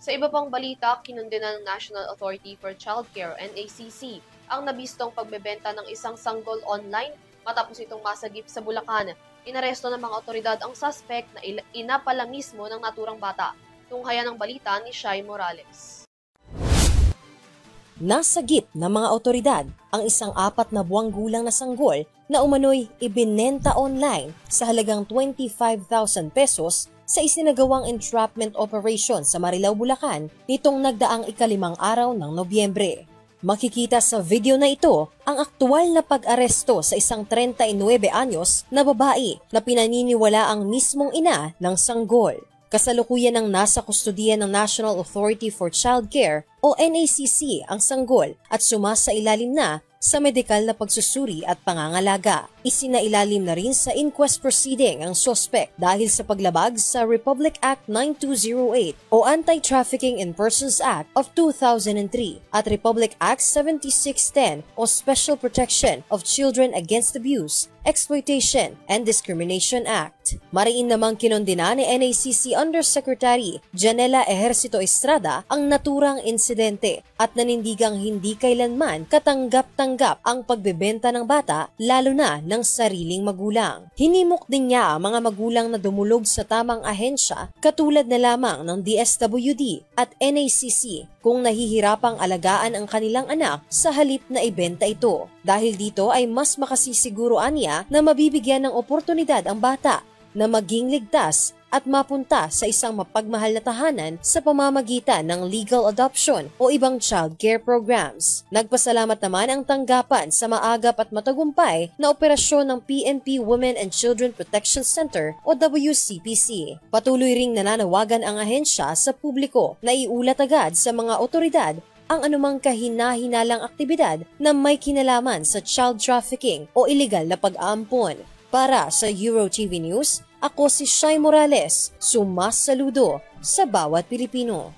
Sa iba pang balita, kinundena ng National Authority for Childcare (NACC) ang nabistong pagbebenta ng isang sanggol online matapos itong masagip sa Bulacan. Inaresto ng mga otoridad ang suspect na ina pala mismo ng naturang bata. Tunghayan ng balita ni Shai Morales. Nasagip ng mga otoridad ang isang 4 na buwang gulang na sanggol na umano'y ibinenta online sa halagang 25,000 pesos sa isinagawang entrapment operation sa Marilao, Bulacan nitong nagdaang ika-5 araw ng Nobyembre. Makikita sa video na ito ang aktual na pag-aresto sa isang 39 anyos na babae na pinaniniwala ang mismong ina ng sanggol. Kasalukuyan ng nasa kustudiya ng National Authority for Childcare o NACC ang sanggol at sumasailalim na sa medikal na pagsusuri at pangangalaga. Isinailalim na rin sa inquest proceeding ang suspect dahil sa paglabag sa Republic Act 9208 o Anti-Trafficking in Persons Act of 2003 at Republic Act 7610 o Special Protection of Children Against Abuse, Exploitation, and Discrimination Act. Mariin namang kinondena ni NACC Undersecretary Janela Ejercito Estrada ang naturang insidente at nanindigang hindi kailanman katanggap-tanggap ang pagbebenta ng bata lalo na ng sariling magulang. Hinimok din niya ang mga magulang na dumulog sa tamang ahensya katulad na lamang ng DSWD at NACC kung nahihirapang alagaan ang kanilang anak sa halip na ibenta ito. Dahil dito ay mas makasisiguruan niya na mabibigyan ng oportunidad ang bata na maging ligtas at mapunta sa isang mapagmahal na tahanan sa pamamagitan ng legal adoption o ibang child care programs. Nagpasalamat naman ang tanggapan sa maagap at matagumpay na operasyon ng PNP Women and Children Protection Center o WCPC. Patuloy ring nananawagan ang ahensya sa publiko na iulat agad sa mga otoridad ang anumang kahina-hinalang aktibidad na may kinalaman sa child trafficking o iligal na pag-aampon. Para sa EuroTV News, ako si Shai Morales, sumasaludo sa bawat Pilipino.